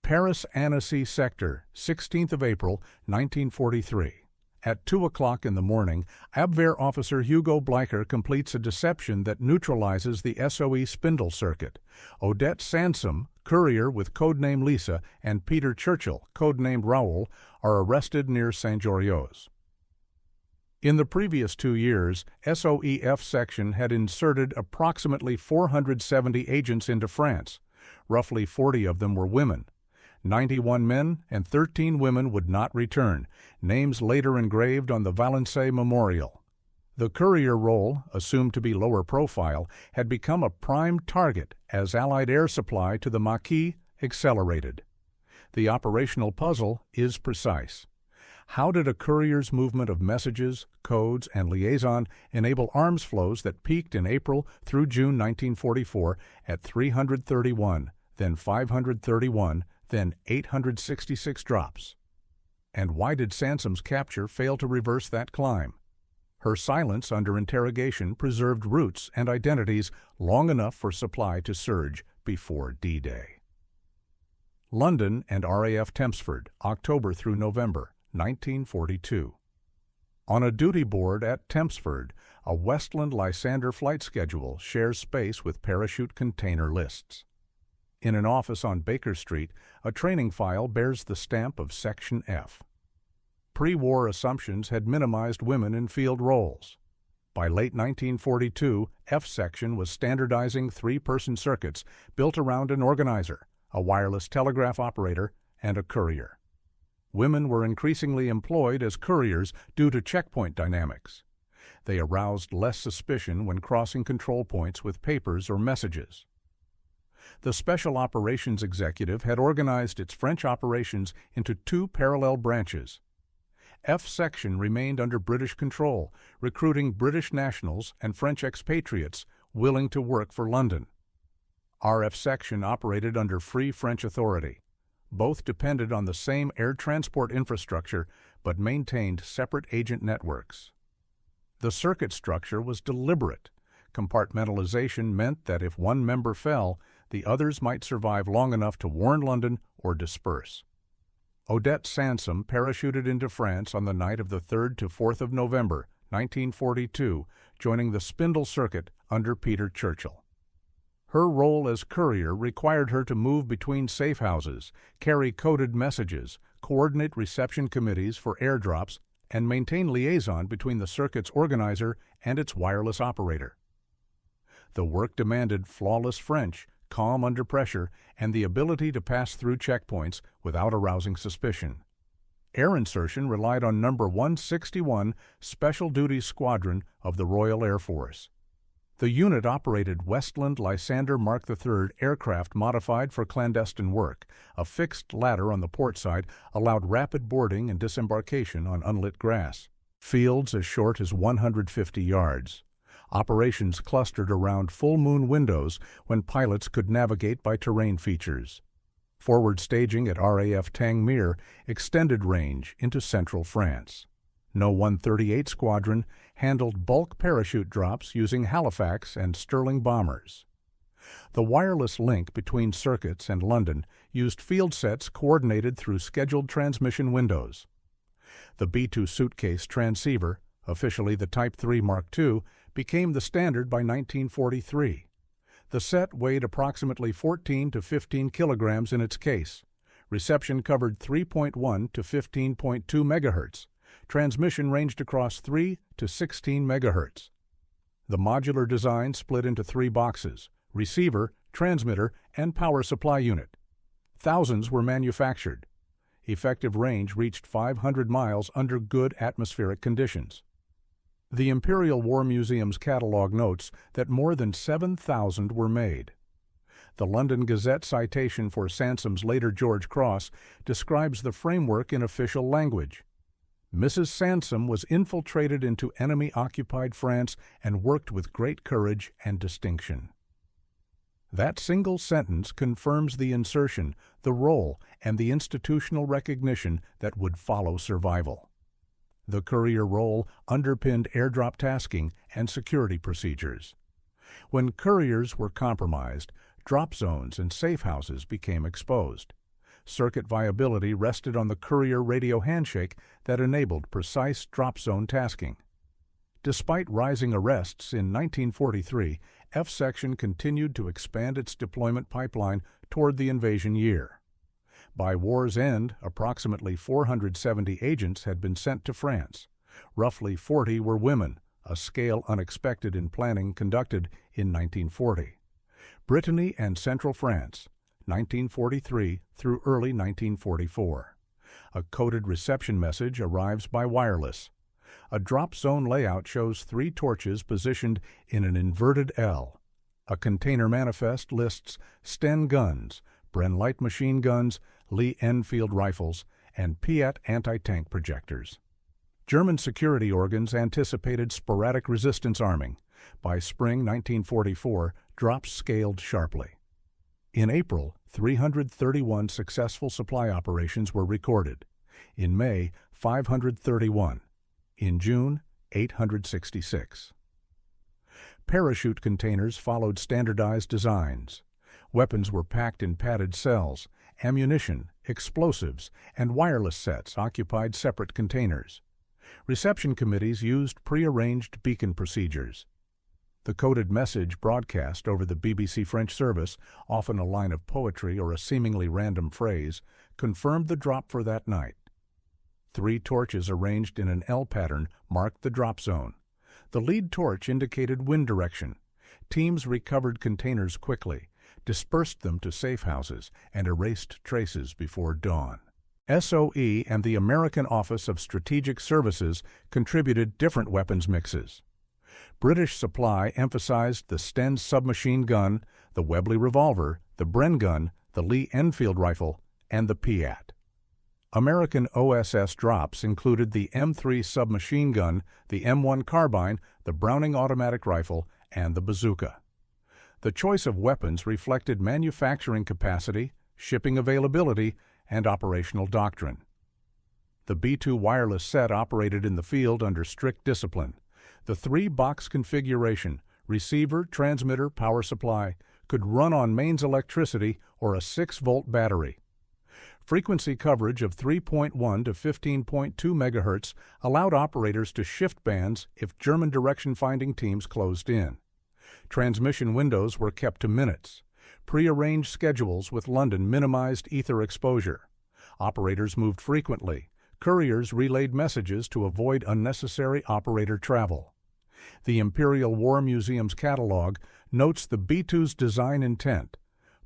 Paris-Annecy sector, 16th of April, 1943. At 2 o'clock in the morning, Abwehr officer Hugo Bleicher completes a deception that neutralizes the SOE spindle circuit. Odette Sansom, courier with codename Lisa, and Peter Churchill, codenamed Raoul, are arrested near Saint-Jorioz. In the previous 2 years, SOE section had inserted approximately 470 agents into France. Roughly 40 of them were women. 91 men and 13 women would not return, names later engraved on the Valençay memorial. The courier role, assumed to be lower profile, had become a prime target as Allied air supply to the maquis accelerated. The operational puzzle is precise. How did a courier's movement of messages, codes, and liaison enable arms flows that peaked in April through June 1944 at 331, then 531, then 866 drops? And why did Sansom's capture fail to reverse that climb? Her silence under interrogation preserved routes and identities long enough for supply to surge before D-Day. London and RAF Tempsford, October through November, 1942. On a duty board at Tempsford, a Westland Lysander flight schedule shares space with parachute container lists. In an office on Baker Street, a training file bears the stamp of Section F. Pre-war assumptions had minimized women in field roles. By late 1942, F section was standardizing 3-person circuits built around an organizer, a wireless telegraph operator, and a courier. Women were increasingly employed as couriers due to checkpoint dynamics. They aroused less suspicion when crossing control points with papers or messages. The Special Operations Executive had organized its French operations into 2 parallel branches. F section remained under British control, recruiting British nationals and French expatriates willing to work for London. RF section operated under Free French authority. Both depended on the same air transport infrastructure but maintained separate agent networks. The circuit structure was deliberate. Compartmentalization meant that if one member fell, the others might survive long enough to warn London or disperse. Odette Sansom parachuted into France on the night of the 3rd to 4th of November, 1942, joining the Spindle Circuit under Peter Churchill. Her role as courier required her to move between safe houses, carry coded messages, coordinate reception committees for airdrops, and maintain liaison between the circuit's organizer and its wireless operator. The work demanded flawless French, calm under pressure, and the ability to pass through checkpoints without arousing suspicion. Air insertion relied on No. 161 Special Duties Squadron of the Royal Air Force. The unit operated Westland Lysander Mark III aircraft modified for clandestine work. A fixed ladder on the port side allowed rapid boarding and disembarkation on unlit grass. Fields as short as 150 yards. Operations clustered around full-moon windows when pilots could navigate by terrain features. Forward staging at RAF Tangmere extended range into central France. No 138 Squadron handled bulk parachute drops using Halifax and Stirling bombers. The wireless link between circuits and London used field sets coordinated through scheduled transmission windows. The B-2 suitcase transceiver, officially the Type 3 Mark II, became the standard by 1943. The set weighed approximately 14 to 15 kilograms in its case. Reception covered 3.1 to 15.2 megahertz. Transmission ranged across 3 to 16 megahertz. The modular design split into 3 boxes: receiver, transmitter, and power supply unit. Thousands were manufactured. Effective range reached 500 miles under good atmospheric conditions. The Imperial War Museum's catalog notes that more than 7,000 were made. The London Gazette citation for Sansom's later George Cross describes the framework in official language. Mrs. Sansom was infiltrated into enemy-occupied France and worked with great courage and distinction. That single sentence confirms the insertion, the role, and the institutional recognition that would follow survival. The courier role underpinned airdrop tasking and security procedures. When couriers were compromised, drop zones and safe houses became exposed. Circuit viability rested on the courier radio handshake that enabled precise drop zone tasking. Despite rising arrests in 1943, F Section continued to expand its deployment pipeline toward the invasion year. By war's end, approximately 470 agents had been sent to France. Roughly 40 were women, a scale unexpected in planning conducted in 1940. Brittany and Central France, 1943 through early 1944. A coded reception message arrives by wireless. A drop zone layout shows 3 torches positioned in an inverted L. A container manifest lists Sten guns, Bren light machine guns, Lee Enfield rifles, and Piat anti-tank projectors. German security organs anticipated sporadic resistance arming. By spring 1944, drops scaled sharply. In April, 331 successful supply operations were recorded. In May, 531. In June, 866. Parachute containers followed standardized designs. Weapons were packed in padded cells. Ammunition, explosives, and wireless sets occupied separate containers. Reception committees used pre-arranged beacon procedures. The coded message broadcast over the BBC French service, often a line of poetry or a seemingly random phrase, confirmed the drop for that night. 3 torches arranged in an L pattern marked the drop zone. The lead torch indicated wind direction. Teams recovered containers quickly, dispersed them to safe houses, and erased traces before dawn. SOE and the American Office of Strategic Services contributed different weapons mixes. British supply emphasized the Sten submachine gun, the Webley revolver, the Bren gun, the Lee Enfield rifle, and the Piat. American OSS drops included the M3 submachine gun, the M1 carbine, the Browning automatic rifle, and the bazooka. The choice of weapons reflected manufacturing capacity, shipping availability, and operational doctrine. The B-2 wireless set operated in the field under strict discipline. The 3-box configuration, receiver, transmitter, power supply, could run on mains electricity or a 6-volt battery. Frequency coverage of 3.1 to 15.2 MHz allowed operators to shift bands if German direction-finding teams closed in. Transmission windows were kept to minutes. Pre-arranged schedules with London minimized ether exposure. Operators moved frequently. Couriers relayed messages to avoid unnecessary operator travel. The Imperial War Museum's catalog notes the B-2's design intent: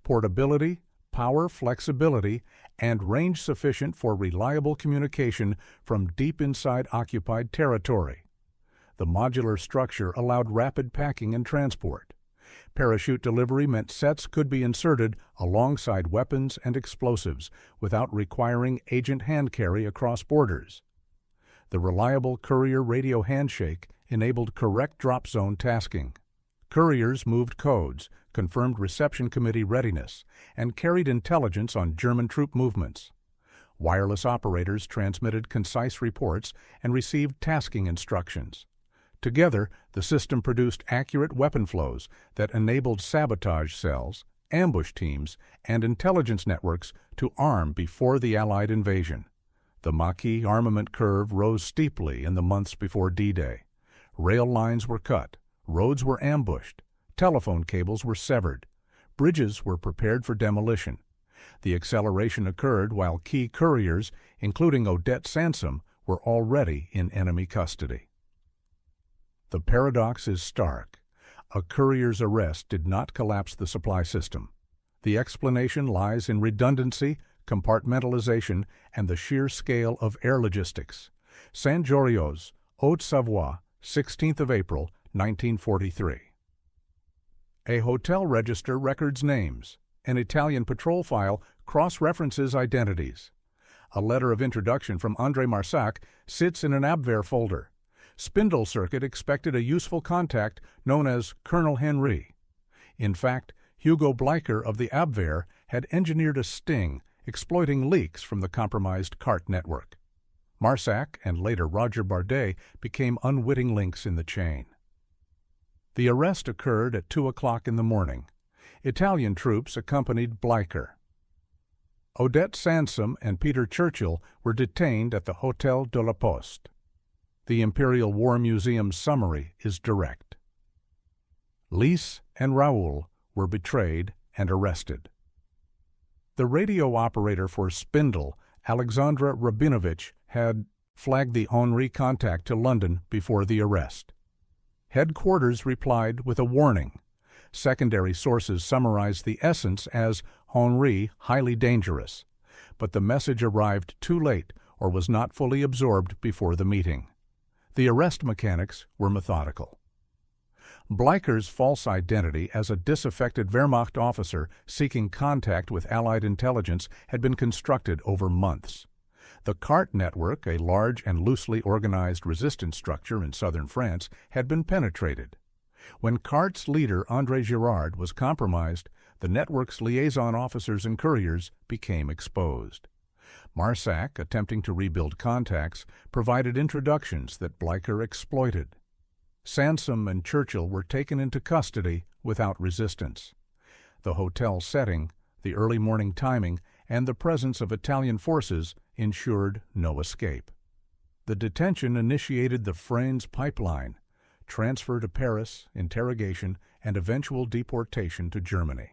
portability, power flexibility, and range sufficient for reliable communication from deep inside occupied territory. The modular structure allowed rapid packing and transport. Parachute delivery meant sets could be inserted alongside weapons and explosives without requiring agent hand carry across borders. The reliable courier radio handshake enabled correct drop zone tasking. Couriers moved codes, confirmed reception committee readiness, and carried intelligence on German troop movements. Wireless operators transmitted concise reports and received tasking instructions. Together, the system produced accurate weapon flows that enabled sabotage cells, ambush teams, and intelligence networks to arm before the Allied invasion. The maquis armament curve rose steeply in the months before D-Day. Rail lines were cut, roads were ambushed, telephone cables were severed, bridges were prepared for demolition. The acceleration occurred while key couriers, including Odette Sansom, were already in enemy custody. The paradox is stark. A courier's arrest did not collapse the supply system. The explanation lies in redundancy, compartmentalization, and the sheer scale of air logistics. Saint-Jorioz, Haute-Savoie, 16th of April, 1943. A hotel register records names. An Italian patrol file cross-references identities. A letter of introduction from André Marsac sits in an Abwehr folder. Spindle Circuit expected a useful contact known as Colonel Henry. In fact, Hugo Bleicher of the Abwehr had engineered a sting, exploiting leaks from the compromised CART network. Marsac and later Roger Bardet became unwitting links in the chain. The arrest occurred at 2 o'clock in the morning. Italian troops accompanied Bleicher. Odette Sansom and Peter Churchill were detained at the Hôtel de la Poste. The Imperial War Museum's summary is direct. Lise and Raoul were betrayed and arrested. The radio operator for Spindle, Alexandra Rabinovich, had flagged the Henri contact to London before the arrest. Headquarters replied with a warning. Secondary sources summarized the essence as Henri highly dangerous, but the message arrived too late or was not fully absorbed before the meeting. The arrest mechanics were methodical. Bleicher's false identity as a disaffected Wehrmacht officer seeking contact with Allied intelligence had been constructed over months. The CART network, a large and loosely organized resistance structure in southern France, had been penetrated. When CART's leader, André Girard, was compromised, the network's liaison officers and couriers became exposed. Marsac, attempting to rebuild contacts, provided introductions that Bleicher exploited. Sansom and Churchill were taken into custody without resistance. The hotel setting, the early morning timing, and the presence of Italian forces ensured no escape. The detention initiated the Fresnes pipeline, transfer to Paris, interrogation, and eventual deportation to Germany.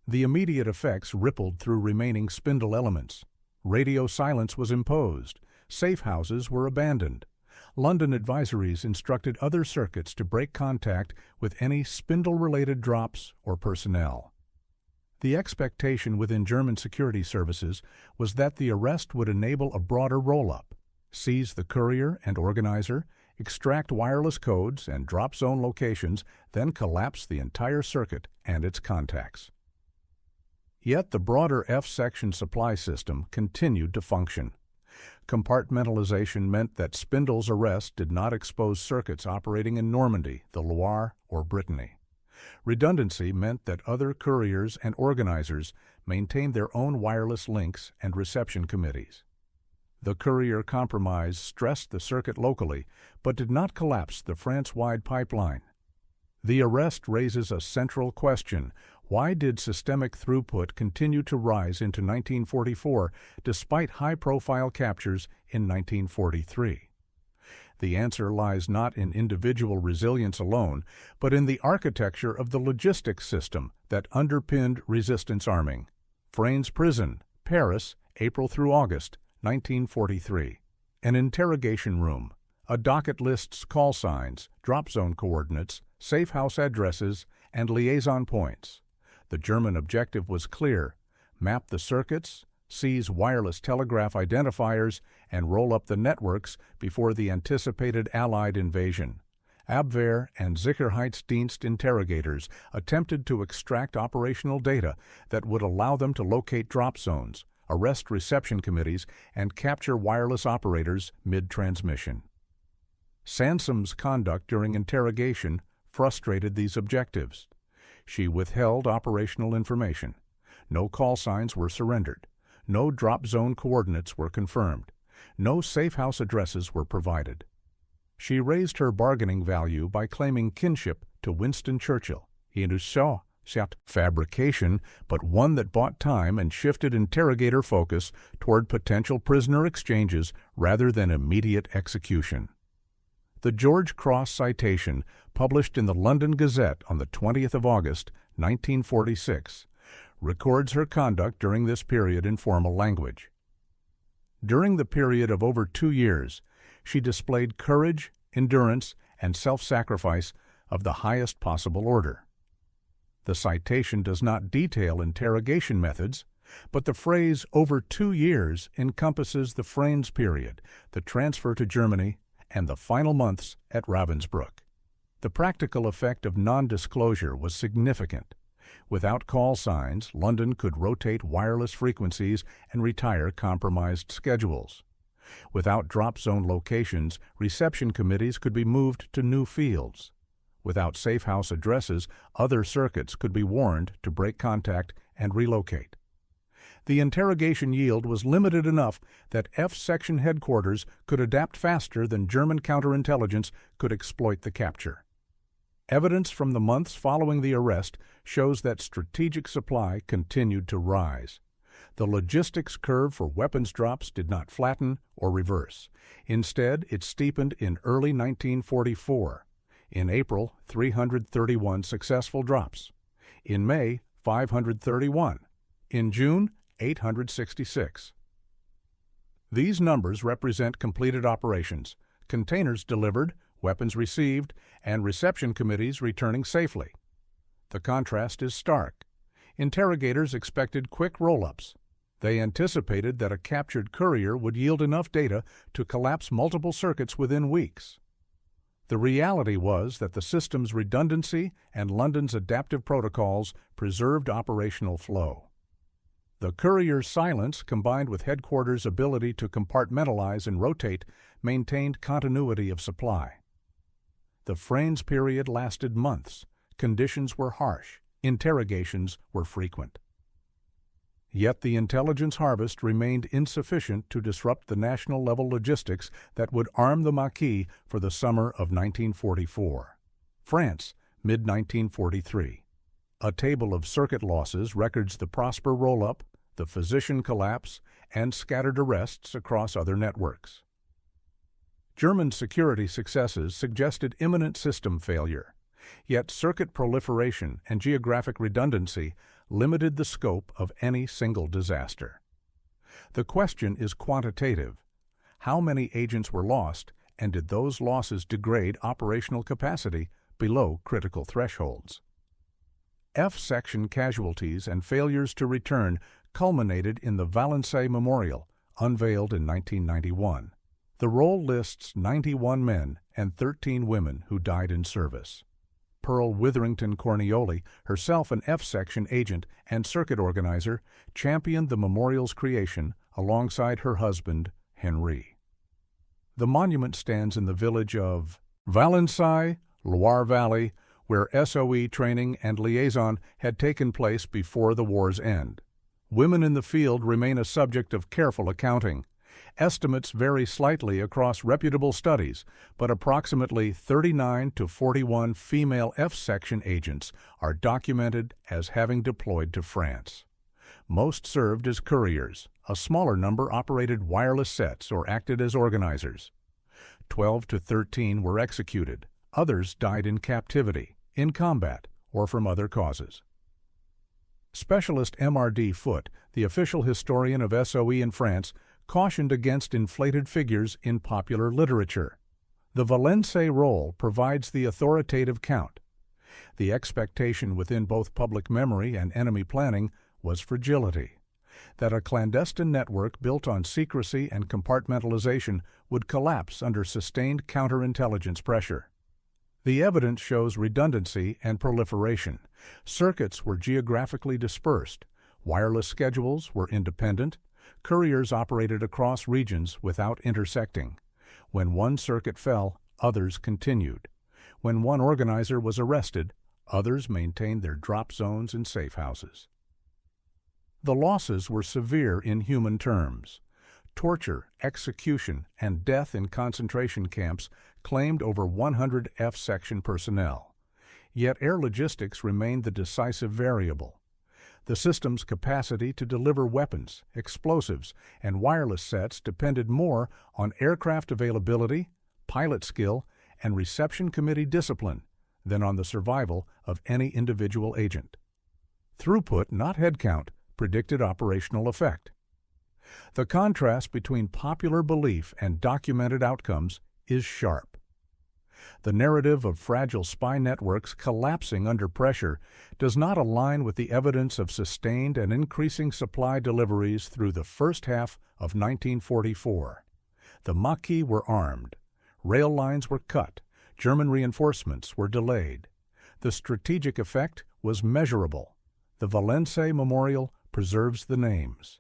The immediate effects rippled through remaining Spindle elements. Radio silence was imposed. Safe houses were abandoned. London advisories instructed other circuits to break contact with any Spindle-related drops or personnel. The expectation within German security services was that the arrest would enable a broader roll-up, seize the courier and organizer, extract wireless codes and drop zone locations, then collapse the entire circuit and its contacts. Yet the broader F-section supply system continued to function. Compartmentalization meant that Spindle's arrest did not expose circuits operating in Normandy, the Loire, or Brittany. Redundancy meant that other couriers and organizers maintained their own wireless links and reception committees. The courier compromise stressed the circuit locally, but did not collapse the France-wide pipeline. The arrest raises a central question. Why did systemic throughput continue to rise into 1944 despite high-profile captures in 1943? The answer lies not in individual resilience alone, but in the architecture of the logistics system that underpinned resistance arming. Fresnes Prison, Paris, April through August, 1943. An interrogation room. A docket lists call signs, drop zone coordinates, safe house addresses, and liaison points. The German objective was clear: map the circuits, seize wireless telegraph identifiers, and roll up the networks before the anticipated Allied invasion. Abwehr and Sicherheitsdienst interrogators attempted to extract operational data that would allow them to locate drop zones, arrest reception committees, and capture wireless operators mid-transmission. Sansom's conduct during interrogation frustrated these objectives. She withheld operational information. No call signs were surrendered. No drop zone coordinates were confirmed. No safe house addresses were provided. She raised her bargaining value by claiming kinship to Winston Churchill. He saw fabrication, but one that bought time and shifted interrogator focus toward potential prisoner exchanges rather than immediate execution. The George Cross citation, published in the London Gazette on the 20th of August, 1946, records her conduct during this period in formal language. During the period of over 2 years, she displayed courage, endurance, and self-sacrifice of the highest possible order. The citation does not detail interrogation methods, but the phrase "over 2 years" encompasses the Fresnes period, the transfer to Germany, and the final months at Ravensbrück. The practical effect of non-disclosure was significant. Without call signs, London could rotate wireless frequencies and retire compromised schedules. Without drop zone locations, reception committees could be moved to new fields. Without safe house addresses, other circuits could be warned to break contact and relocate. The interrogation yield was limited enough that F-section headquarters could adapt faster than German counterintelligence could exploit the capture. Evidence from the months following the arrest shows that strategic supply continued to rise. The logistics curve for weapons drops did not flatten or reverse. Instead, it steepened in early 1944. In April, 331 successful drops. In May, 531. In June, 866. These numbers represent completed operations, containers delivered, weapons received, and reception committees returning safely. The contrast is stark. Interrogators expected quick roll-ups. They anticipated that a captured courier would yield enough data to collapse multiple circuits within weeks. The reality was that the system's redundancy and London's adaptive protocols preserved operational flow. The courier's silence, combined with headquarters' ability to compartmentalize and rotate, maintained continuity of supply. The Fresnes period lasted months. Conditions were harsh. Interrogations were frequent. Yet the intelligence harvest remained insufficient to disrupt the national-level logistics that would arm the maquis for the summer of 1944. France, mid-1943. A table of circuit losses records the Prosper roll-up, the Physician collapse, and scattered arrests across other networks. German security successes suggested imminent system failure, yet circuit proliferation and geographic redundancy limited the scope of any single disaster. The question is quantitative. How many agents were lost, and did those losses degrade operational capacity below critical thresholds? F-section casualties and failures to return culminated in the Valençay Memorial, unveiled in 1991. The roll lists 91 men and 13 women who died in service. Pearl Witherington Cornioli, herself an F-section agent and circuit organizer, championed the memorial's creation alongside her husband, Henri. The monument stands in the village of Valençay, Loire Valley, where SOE training and liaison had taken place before the war's end. Women in the field remain a subject of careful accounting. Estimates vary slightly across reputable studies, but approximately 39 to 41 female F-section agents are documented as having deployed to France. Most served as couriers. A smaller number operated wireless sets or acted as organizers. 12 to 13 were executed. Others died in captivity, in combat, or from other causes. Specialist M.R.D. Foote, the official historian of SOE in France, cautioned against inflated figures in popular literature. The Valençay roll provides the authoritative count. The expectation within both public memory and enemy planning was fragility, that a clandestine network built on secrecy and compartmentalization would collapse under sustained counterintelligence pressure. The evidence shows redundancy and proliferation. Circuits were geographically dispersed. Wireless schedules were independent. Couriers operated across regions without intersecting. When one circuit fell, others continued. When one organizer was arrested, others maintained their drop zones and safe houses. The losses were severe in human terms. Torture, execution, and death in concentration camps claimed over 100 F-section personnel. Yet air logistics remained the decisive variable. The system's capacity to deliver weapons, explosives, and wireless sets depended more on aircraft availability, pilot skill, and reception committee discipline than on the survival of any individual agent. Throughput, not headcount, predicted operational effect. The contrast between popular belief and documented outcomes is sharp. The narrative of fragile spy networks collapsing under pressure does not align with the evidence of sustained and increasing supply deliveries through the first half of 1944. The maquis were armed. Rail lines were cut. German reinforcements were delayed. The strategic effect was measurable. The Valençay Memorial preserves the names.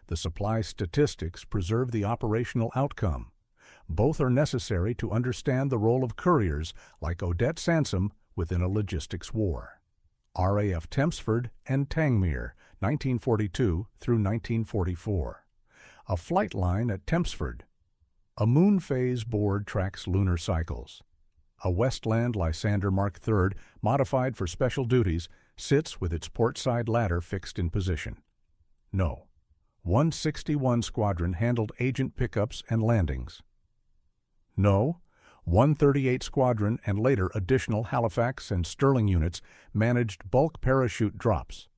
The supply statistics preserve the operational outcome. Both are necessary to understand the role of couriers like Odette Sansom within a logistics war. RAF Tempsford and Tangmere, 1942 through 1944. A flight line at Tempsford. A moon phase board tracks lunar cycles. A Westland Lysander Mark III, modified for special duties, sits with its port side ladder fixed in position. No. 161 Squadron handled agent pickups and landings. No, 138 Squadron and later additional Halifax and Stirling units managed bulk parachute drops.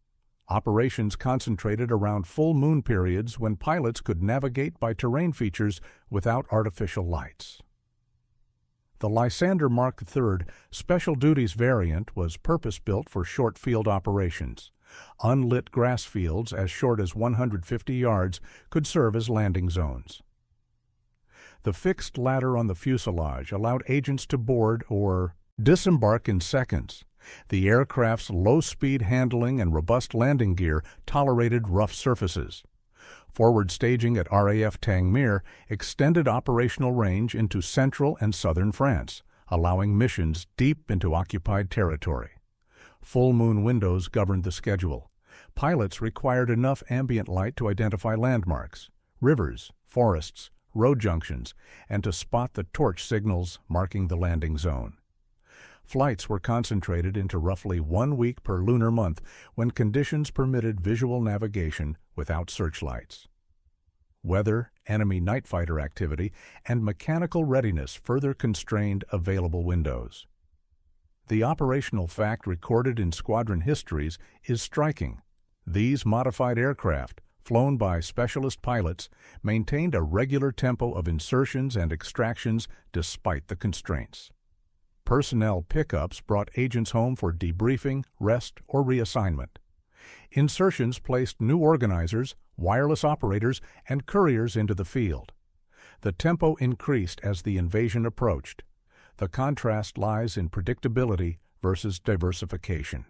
Operations concentrated around full moon periods when pilots could navigate by terrain features without artificial lights. The Lysander Mark III Special Duties variant was purpose-built for short field operations. Unlit grass fields as short as 150 yards could serve as landing zones. The fixed ladder on the fuselage allowed agents to board or disembark in seconds. The aircraft's low-speed handling and robust landing gear tolerated rough surfaces. Forward staging at RAF Tangmere extended operational range into central and southern France, allowing missions deep into occupied territory. Full moon windows governed the schedule. Pilots required enough ambient light to identify landmarks, rivers, forests, road junctions, and to spot the torch signals marking the landing zone. Flights were concentrated into roughly 1 week per lunar month when conditions permitted visual navigation without searchlights. Weather, enemy night fighter activity, and mechanical readiness further constrained available windows. The operational fact recorded in squadron histories is striking. These modified aircraft, flown by specialist pilots, maintained a regular tempo of insertions and extractions despite the constraints. Personnel pickups brought agents home for debriefing, rest, or reassignment. Insertions placed new organizers, wireless operators, and couriers into the field. The tempo increased as the invasion approached. The contrast lies in predictability versus diversification.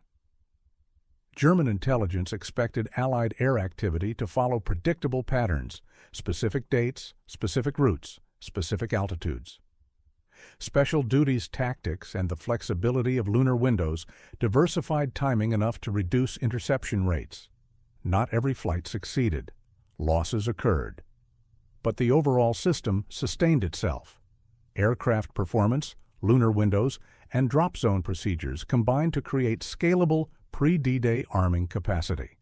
German intelligence expected Allied air activity to follow predictable patterns, specific dates, specific routes, specific altitudes. Special duties tactics and the flexibility of lunar windows diversified timing enough to reduce interception rates. Not every flight succeeded. Losses occurred. But the overall system sustained itself. Aircraft performance, lunar windows, and drop zone procedures combined to create scalable pre-D-Day arming capacity.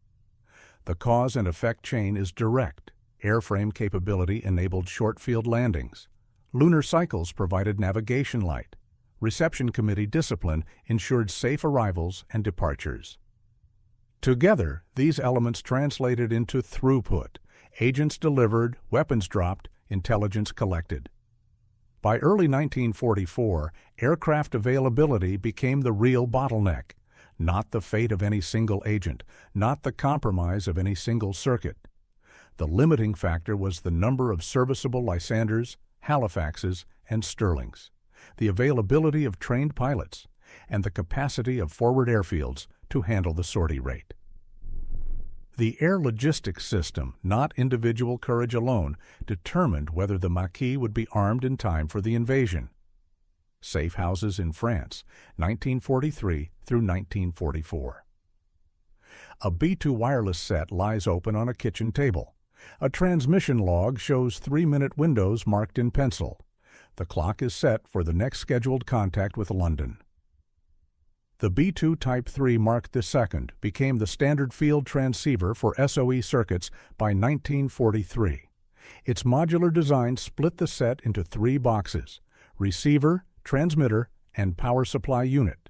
The cause and effect chain is direct. Airframe capability enabled short-field landings. Lunar cycles provided navigation light. Reception committee discipline ensured safe arrivals and departures. Together, these elements translated into throughput. Agents delivered, weapons dropped, intelligence collected. By early 1944, aircraft availability became the real bottleneck, not the fate of any single agent, not the compromise of any single circuit. The limiting factor was the number of serviceable Lysanders, Halifaxes, and Stirlings, the availability of trained pilots, and the capacity of forward airfields to handle the sortie rate. The air logistics system, not individual courage alone, determined whether the maquis would be armed in time for the invasion. Safe houses in France, 1943 through 1944. A B-2 wireless set lies open on a kitchen table. A transmission log shows 3-minute windows marked in pencil. The clock is set for the next scheduled contact with London. The B-2 Type 3 Mark II became the standard field transceiver for SOE circuits by 1943. Its modular design split the set into 3 boxes: receiver, transmitter, and power supply unit.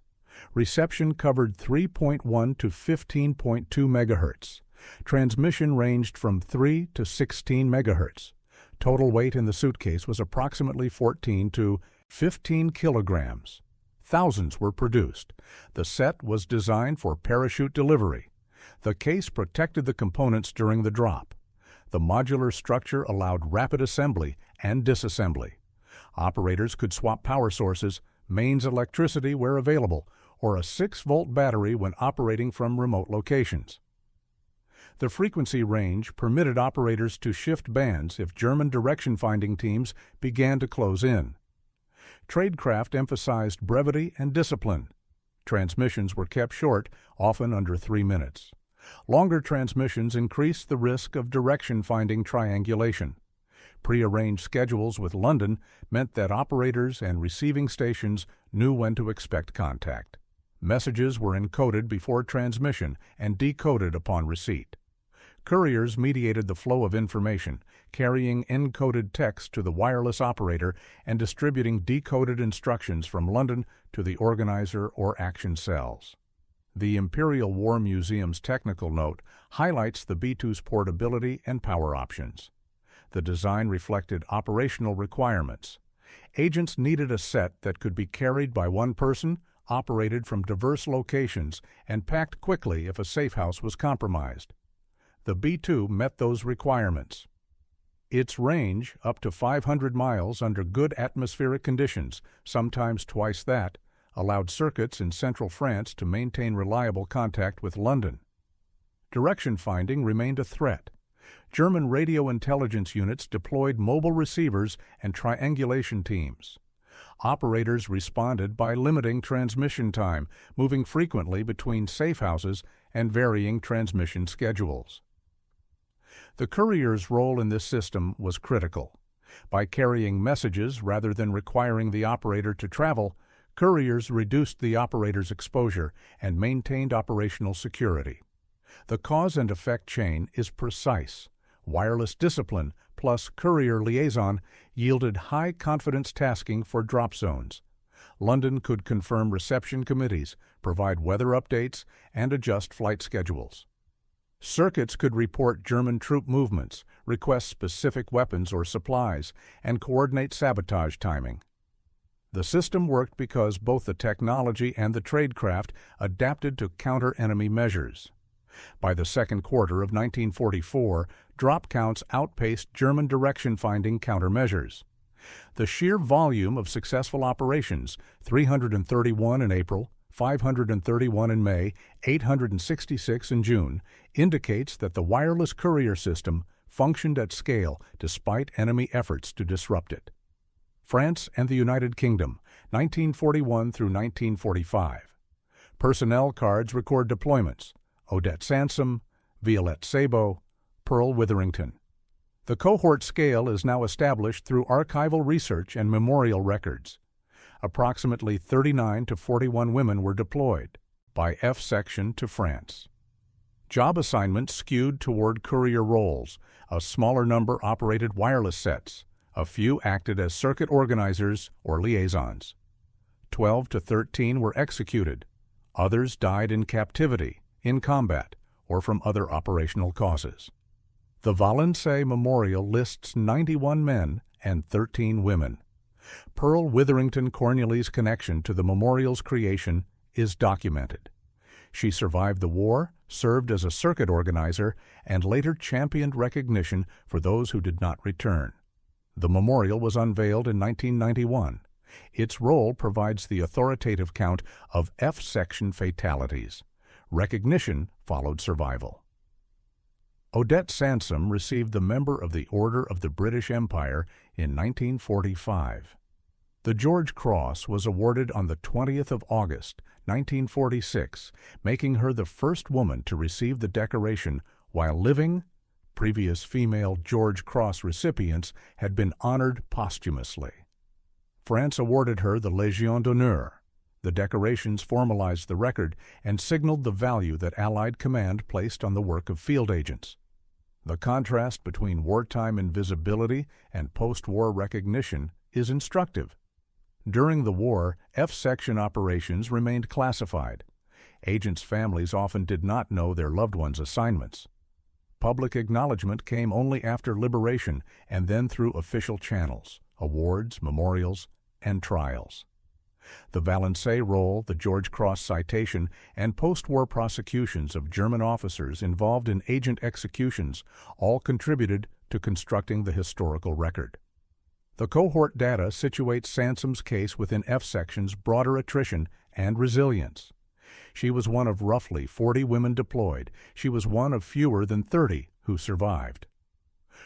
Reception covered 3.1 to 15.2 MHz. Transmission ranged from 3 to 16 MHz. Total weight in the suitcase was approximately 14 to 15 kilograms. Thousands were produced. The set was designed for parachute delivery. The case protected the components during the drop. The modular structure allowed rapid assembly and disassembly. Operators could swap power sources, mains electricity where available, or a 6-volt battery when operating from remote locations. The frequency range permitted operators to shift bands if German direction-finding teams began to close in. Tradecraft emphasized brevity and discipline. Transmissions were kept short, often under 3 minutes. Longer transmissions increased the risk of direction-finding triangulation. Prearranged schedules with London meant that operators and receiving stations knew when to expect contact. Messages were encoded before transmission and decoded upon receipt. Couriers mediated the flow of information, carrying encoded text to the wireless operator and distributing decoded instructions from London to the organizer or action cells. The Imperial War Museum's technical note highlights the B-2's portability and power options. The design reflected operational requirements. Agents needed a set that could be carried by one person, operated from diverse locations, and packed quickly if a safe house was compromised. The B-2 met those requirements. Its range, up to 500 miles under good atmospheric conditions, sometimes twice that, allowed circuits in central France to maintain reliable contact with London. Direction finding remained a threat. German radio intelligence units deployed mobile receivers and triangulation teams. Operators responded by limiting transmission time, moving frequently between safe houses and varying transmission schedules. The courier's role in this system was critical. By carrying messages rather than requiring the operator to travel, couriers reduced the operator's exposure and maintained operational security. The cause and effect chain is precise. Wireless discipline plus courier liaison yielded high-confidence tasking for drop zones. London could confirm reception committees, provide weather updates, and adjust flight schedules. Circuits could report German troop movements, request specific weapons or supplies, and coordinate sabotage timing. The system worked because both the technology and the tradecraft adapted to counter enemy measures. By the second quarter of 1944, drop counts outpaced German direction-finding countermeasures. The sheer volume of successful operations, 331 in April, 531 in May, 866 in June, indicates that the wireless courier system functioned at scale despite enemy efforts to disrupt it. France and the United Kingdom, 1941 through 1945. Personnel cards record deployments: Odette Sansom, Violette Sabo, Pearl Witherington. The cohort scale is now established through archival research and memorial records. Approximately 39 to 41 women were deployed by F section to France. Job assignments skewed toward courier roles. A smaller number operated wireless sets. A few acted as circuit organizers or liaisons. 12 to 13 were executed. Others died in captivity, in combat, or from other operational causes. The Valençay Memorial lists 91 men and 13 women. Pearl Witherington Cornely's connection to the memorial's creation is documented. She survived the war, served as a circuit organizer, and later championed recognition for those who did not return. The memorial was unveiled in 1991. Its role provides the authoritative count of F-section fatalities. Recognition followed survival. Odette Sansom received the Member of the Order of the British Empire in 1945. The George Cross was awarded on the 20th of August, 1946, making her the first woman to receive the decoration while living. Previous female George Cross recipients had been honored posthumously. France awarded her the Légion d'honneur. The decorations formalized the record and signaled the value that Allied command placed on the work of field agents. The contrast between wartime invisibility and post-war recognition is instructive. During the war, F-section operations remained classified. Agents' families often did not know their loved ones' assignments. Public acknowledgement came only after liberation and then through official channels, awards, memorials, and trials. The Valençay roll, the George Cross citation, and post-war prosecutions of German officers involved in agent executions all contributed to constructing the historical record. The cohort data situates Sansom's case within F-section's broader attrition and resilience. She was one of roughly 40 women deployed. She was one of fewer than 30 who survived.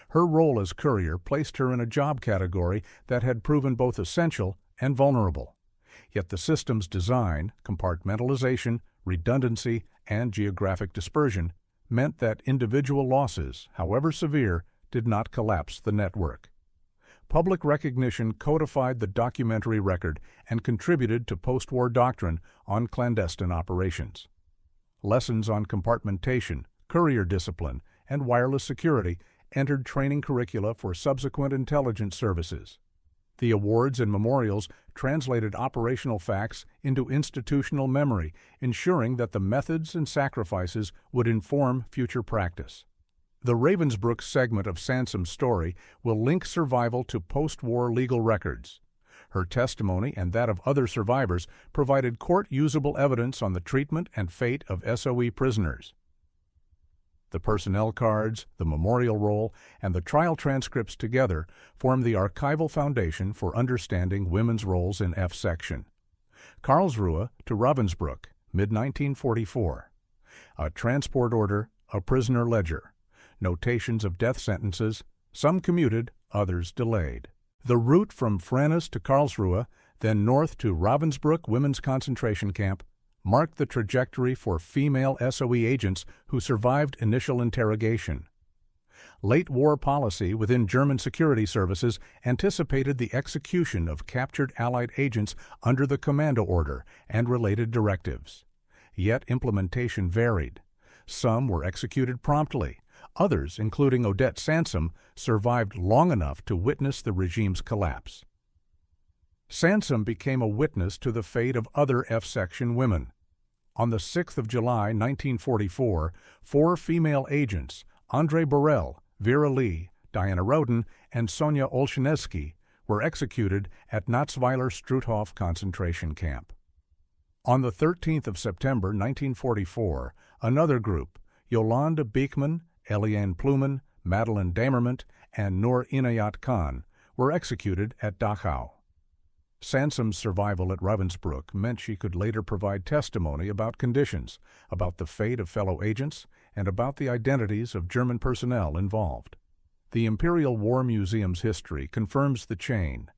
Her role as courier placed her in a job category that had proven both essential and vulnerable. Yet the system's design, compartmentalization, redundancy, and geographic dispersion meant that individual losses, however severe, did not collapse the network. Public recognition codified the documentary record and contributed to post-war doctrine on clandestine operations. Lessons on compartmentation, courier discipline, and wireless security entered training curricula for subsequent intelligence services. The awards and memorials translated operational facts into institutional memory, ensuring that the methods and sacrifices would inform future practice. The Ravensbrück segment of Sansom's story will link survival to post-war legal records. Her testimony and that of other survivors provided court-usable evidence on the treatment and fate of SOE prisoners. The personnel cards, the memorial roll, and the trial transcripts together form the archival foundation for understanding women's roles in F section. Karlsruhe to Ravensbrück, mid-1944. A transport order, a prisoner ledger. Notations of death sentences, some commuted, others delayed. The route from Fresnes to Karlsruhe, then north to Ravensbrück Women's Concentration Camp, marked the trajectory for female SOE agents who survived initial interrogation. Late war policy within German security services anticipated the execution of captured Allied agents under the commando order and related directives. Yet implementation varied. Some were executed promptly. Others, including Odette Sansom, survived long enough to witness the regime's collapse. Sansom became a witness to the fate of other F-section women. On the 6th of July, 1944, 4 female agents, André Borel, Vera Lee, Diana Roden, and Sonia Olshanesky, were executed at Natzweiler-Struthof concentration camp. On the 13th of September, 1944, another group, Yolande Beekman, Eliane Plumen, Madeleine Damerment, and Noor Inayat Khan, were executed at Dachau. Sansom's survival at Ravensbrück meant she could later provide testimony about conditions, about the fate of fellow agents, and about the identities of German personnel involved. The Imperial War Museum's history confirms the chain: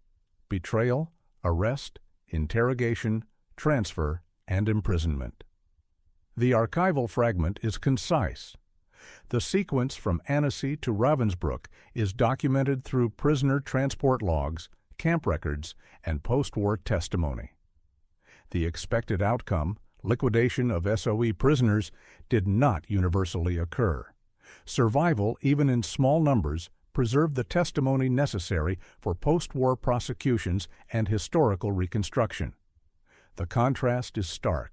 betrayal, arrest, interrogation, transfer, and imprisonment. The archival fragment is concise. The sequence from Annecy to Ravensbrück is documented through prisoner transport logs, camp records, and post-war testimony. The expected outcome, liquidation of SOE prisoners, did not universally occur. Survival, even in small numbers, preserved the testimony necessary for post-war prosecutions and historical reconstruction. The contrast is stark.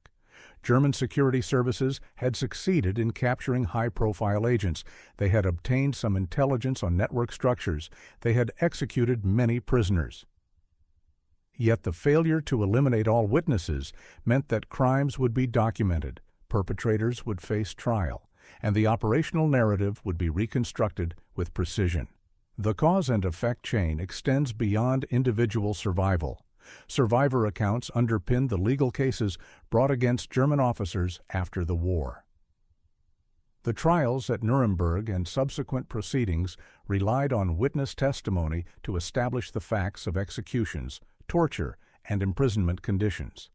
German security services had succeeded in capturing high-profile agents. They had obtained some intelligence on network structures. They had executed many prisoners. Yet the failure to eliminate all witnesses meant that crimes would be documented, perpetrators would face trial, and the operational narrative would be reconstructed with precision. The cause and effect chain extends beyond individual survival. Survivor accounts underpinned the legal cases brought against German officers after the war. The trials at Nuremberg and subsequent proceedings relied on witness testimony to establish the facts of executions, torture, and imprisonment conditions.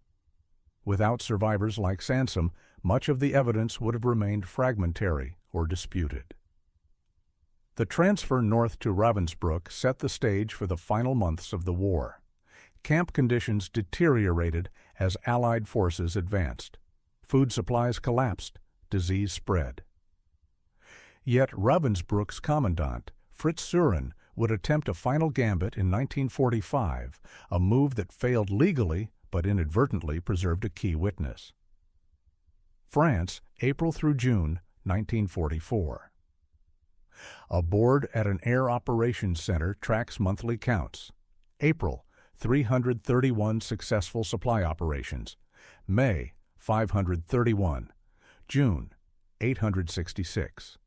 Without survivors like Sansom, much of the evidence would have remained fragmentary or disputed. The transfer north to Ravensbrück set the stage for the final months of the war. Camp conditions deteriorated as Allied forces advanced. Food supplies collapsed. Disease spread. Yet Ravensbrück's commandant, Fritz Suren, would attempt a final gambit in 1945, a move that failed legally but inadvertently preserved a key witness. France, April through June, 1944. A board at an air operations center tracks monthly counts. April, 331 successful supply operations. May, 531. June, 866.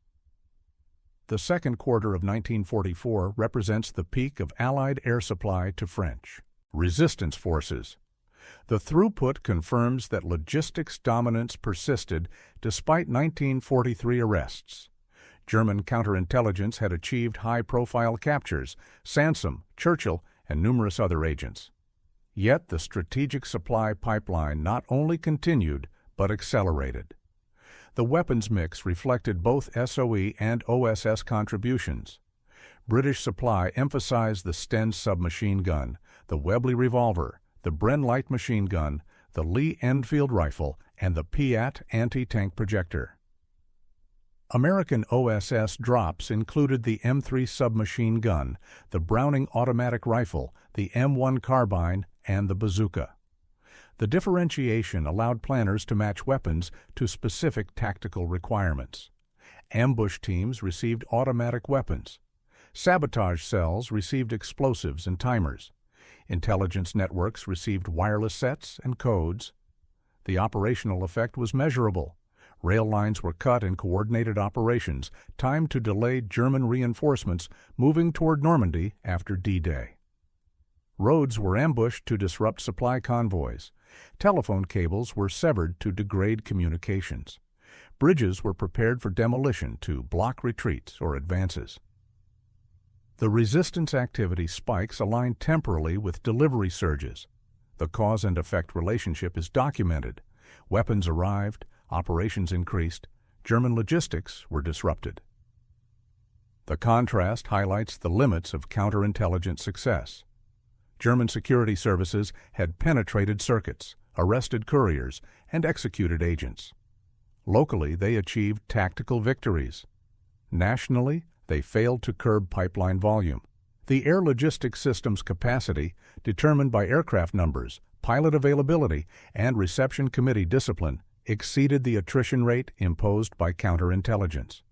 The second quarter of 1944 represents the peak of Allied air supply to French resistance forces. The throughput confirms that logistics dominance persisted despite 1943 arrests. German counterintelligence had achieved high-profile captures, Sansom, Churchill, and numerous other agents. Yet the strategic supply pipeline not only continued, but accelerated. The weapons mix reflected both SOE and OSS contributions. British supply emphasized the Sten submachine gun, the Webley revolver, the Bren light machine gun, the Lee Enfield rifle, and the Piat anti-tank projector. American OSS drops included the M3 submachine gun, the Browning automatic rifle, the M1 carbine, and the bazooka. The differentiation allowed planners to match weapons to specific tactical requirements. Ambush teams received automatic weapons. Sabotage cells received explosives and timers. Intelligence networks received wireless sets and codes. The operational effect was measurable. Rail lines were cut in coordinated operations, timed to delay German reinforcements moving toward Normandy after D-Day. Roads were ambushed to disrupt supply convoys. Telephone cables were severed to degrade communications. Bridges were prepared for demolition to block retreats or advances. The resistance activity spikes align temporally with delivery surges. The cause and effect relationship is documented. Weapons arrived, operations increased, German logistics were disrupted. The contrast highlights the limits of counterintelligence success. German security services had penetrated circuits, arrested couriers, and executed agents. Locally, they achieved tactical victories. Nationally, they failed to curb pipeline volume. The air logistics system's capacity, determined by aircraft numbers, pilot availability, and reception committee discipline, exceeded the attrition rate imposed by counterintelligence.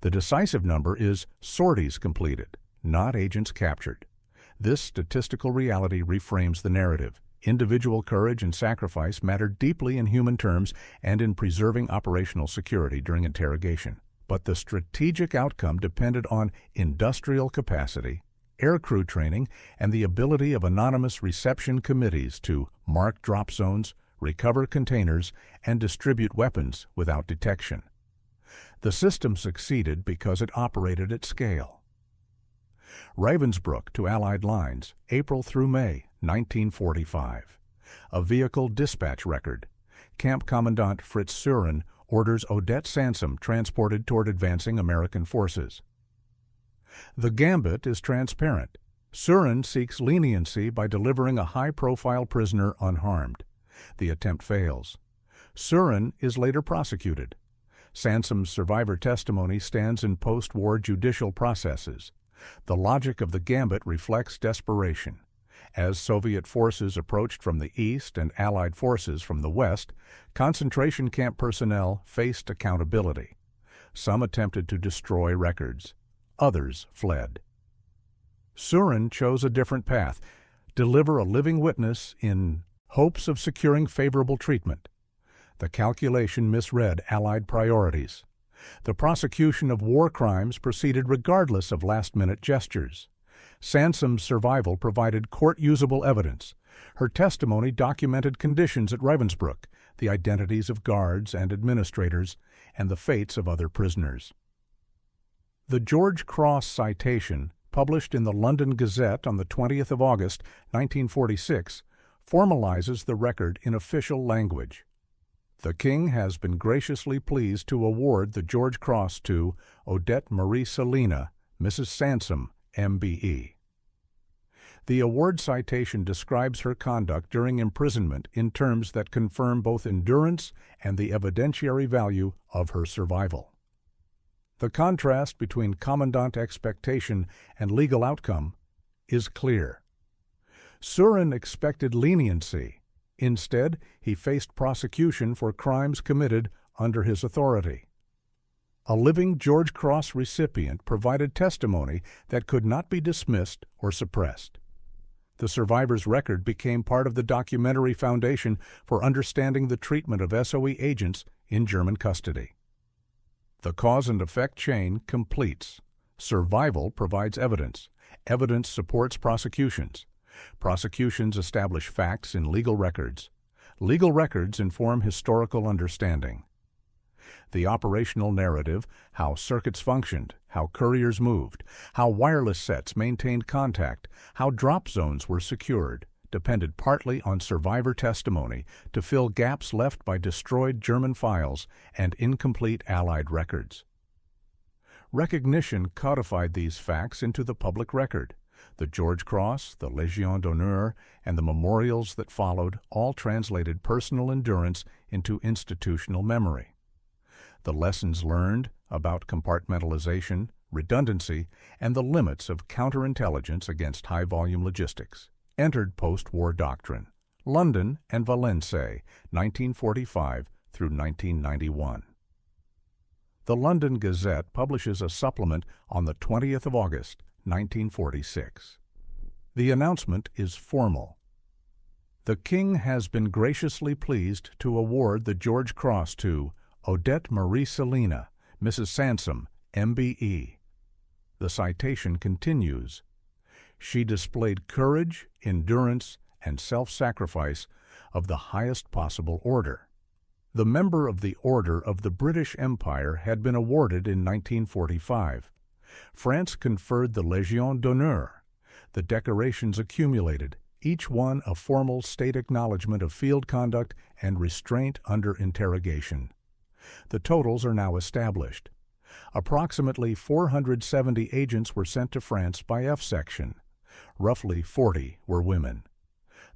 The decisive number is sorties completed, not agents captured. This statistical reality reframes the narrative. Individual courage and sacrifice mattered deeply in human terms and in preserving operational security during interrogation. But the strategic outcome depended on industrial capacity, aircrew training, and the ability of anonymous reception committees to mark drop zones, recover containers, and distribute weapons without detection. The system succeeded because it operated at scale. Ravensbrück to Allied lines, April through May, 1945. A vehicle dispatch record. Camp Commandant Fritz Suren orders Odette Sansom transported toward advancing American forces. The gambit is transparent. Suren seeks leniency by delivering a high-profile prisoner unharmed. The attempt fails. Suren is later prosecuted. Sansom's survivor testimony stands in post-war judicial processes. The logic of the gambit reflects desperation. As Soviet forces approached from the east and Allied forces from the west, concentration camp personnel faced accountability. Some attempted to destroy records. Others fled. Suren chose a different path, deliver a living witness in hopes of securing favorable treatment. The calculation misread Allied priorities. The prosecution of war crimes proceeded regardless of last-minute gestures. Sansom's survival provided court-usable evidence. Her testimony documented conditions at Ravensbrück, the identities of guards and administrators, and the fates of other prisoners. The George Cross citation, published in the London Gazette on the 20th of August, 1946, formalizes the record in official language. The King has been graciously pleased to award the George Cross to Odette Marie Selina, Mrs. Sansom, MBE. The award citation describes her conduct during imprisonment in terms that confirm both endurance and the evidentiary value of her survival. The contrast between commandant expectation and legal outcome is clear. Suren expected leniency. Instead, he faced prosecution for crimes committed under his authority. A living George Cross recipient provided testimony that could not be dismissed or suppressed. The survivor's record became part of the documentary foundation for understanding the treatment of SOE agents in German custody. The cause and effect chain completes. Survival provides evidence. Evidence supports prosecutions. Prosecutions establish facts in legal records. Legal records inform historical understanding. The operational narrative, how circuits functioned, how couriers moved, how wireless sets maintained contact, how drop zones were secured, depended partly on survivor testimony to fill gaps left by destroyed German files and incomplete Allied records. Recognition codified these facts into the public record. The George Cross, the Légion d'honneur, and the memorials that followed all translated personal endurance into institutional memory. The lessons learned, about compartmentalization, redundancy, and the limits of counterintelligence against high-volume logistics. Entered post-war doctrine. London and Valençay, 1945 through 1991. The London Gazette publishes a supplement on the 20th of August, 1946. The announcement is formal. The King has been graciously pleased to award the George Cross to Odette Marie Selina, Mrs. Sansom, MBE. The citation continues. She displayed courage, endurance, and self-sacrifice of the highest possible order. The member of the Order of the British Empire had been awarded in 1945. France conferred the Légion d'honneur. The decorations accumulated, each one a formal state acknowledgment of field conduct and restraint under interrogation. The totals are now established. Approximately 470 agents were sent to France by F section. Roughly 40 were women.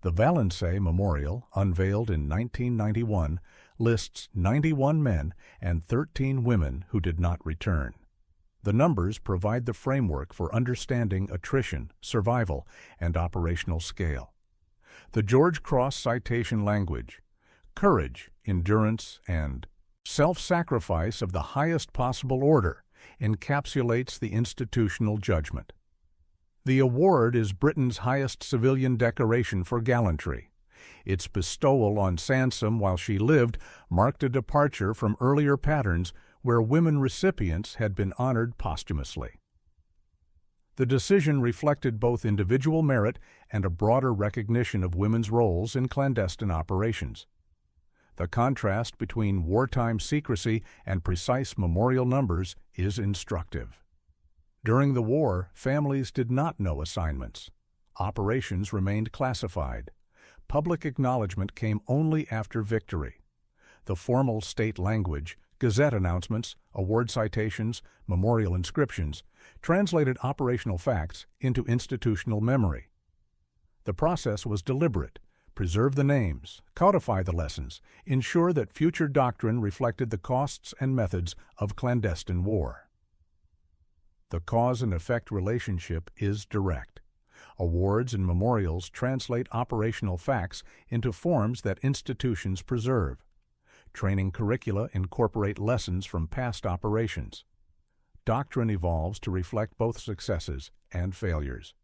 The Valençay Memorial, unveiled in 1991, lists 91 men and 13 women who did not return. The numbers provide the framework for understanding attrition, survival, and operational scale. The George Cross citation language, courage, endurance, and self-sacrifice of the highest possible order, encapsulates the institutional judgment. The award is Britain's highest civilian decoration for gallantry. Its bestowal on Sansom while she lived marked a departure from earlier patterns where women recipients had been honored posthumously. The decision reflected both individual merit and a broader recognition of women's roles in clandestine operations. The contrast between wartime secrecy and precise memorial numbers is instructive. During the war, families did not know assignments. Operations remained classified. Public acknowledgement came only after victory. The formal state language, gazette announcements, award citations, memorial inscriptions, translated operational facts into institutional memory. The process was deliberate. Preserve the names, codify the lessons, ensure that future doctrine reflected the costs and methods of clandestine war. The cause and effect relationship is direct. Awards and memorials translate operational facts into forms that institutions preserve. Training curricula incorporate lessons from past operations. Doctrine evolves to reflect both successes and failures.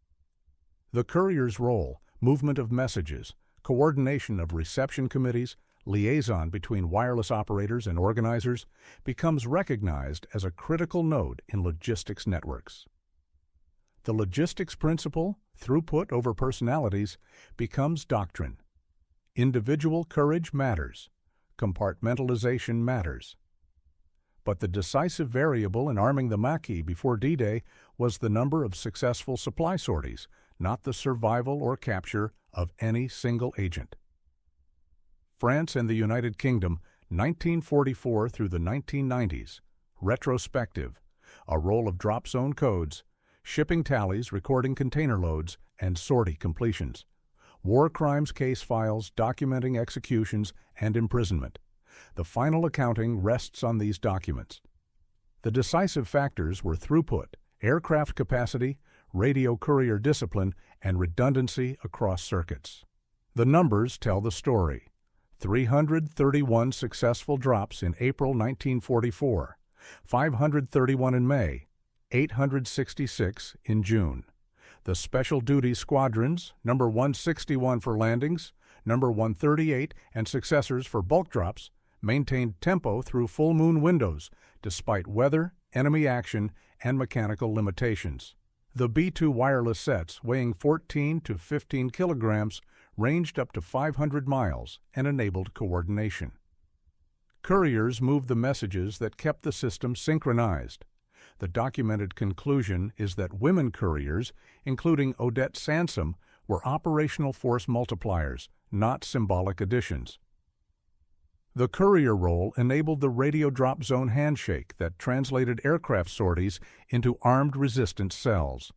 The courier's role, movement of messages, coordination of reception committees, liaison between wireless operators and organizers, becomes recognized as a critical node in logistics networks. The logistics principle, throughput over personalities, becomes doctrine. Individual courage matters. Compartmentalization matters. But the decisive variable in arming the maquis before D-Day was the number of successful supply sorties, not the survival or capture of any single agent. France and the United Kingdom, 1944 through the 1990s. Retrospective. A roll of drop zone codes, shipping tallies recording container loads, and sortie completions. War crimes case files documenting executions and imprisonment. The final accounting rests on these documents. The decisive factors were throughput, aircraft capacity, radio courier discipline, and redundancy across circuits. The numbers tell the story. 331 successful drops in April 1944, 531 in May, 866 in June. The Special Duty Squadrons, number 161 for landings, number 138 and successors for bulk drops, maintained tempo through full moon windows, despite weather, enemy action, and mechanical limitations. The B-2 wireless sets, weighing 14 to 15 kilograms, ranged up to 500 miles and enabled coordination. Couriers moved the messages that kept the system synchronized. The documented conclusion is that women couriers, including Odette Sansom, were operational force multipliers, not symbolic additions. The courier role enabled the radio drop zone handshake that translated aircraft sorties into armed resistance cells.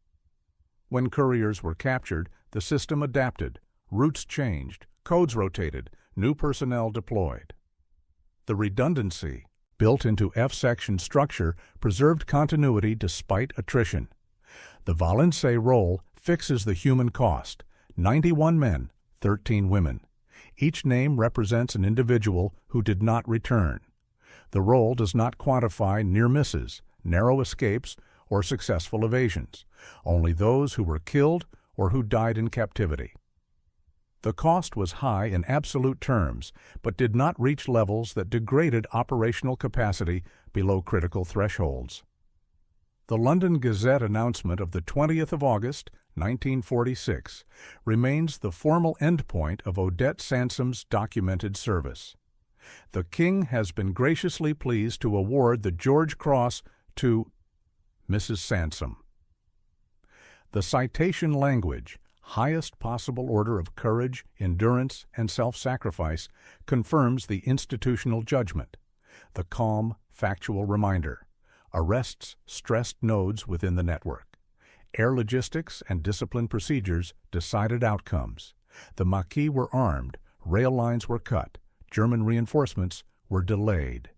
When couriers were captured, the system adapted, routes changed, codes rotated, new personnel deployed. The redundancy, built into F-section structure, preserved continuity despite attrition. The Valençay roll fixes the human cost: 91 men, 13 women. Each name represents an individual who did not return. The roll does not quantify near misses, narrow escapes, or successful evasions, only those who were killed or who died in captivity. The cost was high in absolute terms, but did not reach levels that degraded operational capacity below critical thresholds. The London Gazette announcement of the 20th of August, 1946, remains the formal endpoint of Odette Sansom's documented service. The King has been graciously pleased to award the George Cross to Mrs. Sansom. The citation language, highest possible order of courage, endurance, and self-sacrifice, confirms the institutional judgment. The calm, factual reminder arrests stressed nodes within the network. Air logistics and discipline procedures decided outcomes. The maquis were armed, rail lines were cut, German reinforcements were delayed.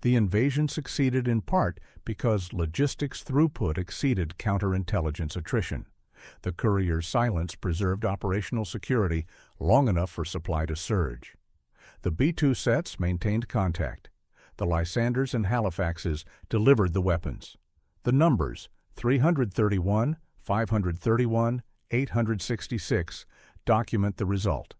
The invasion succeeded in part because logistics throughput exceeded counterintelligence attrition. The courier's silence preserved operational security long enough for supply to surge. The B-2 sets maintained contact. The Lysanders and Halifaxes delivered the weapons. The numbers 331, 531, 866 document the result.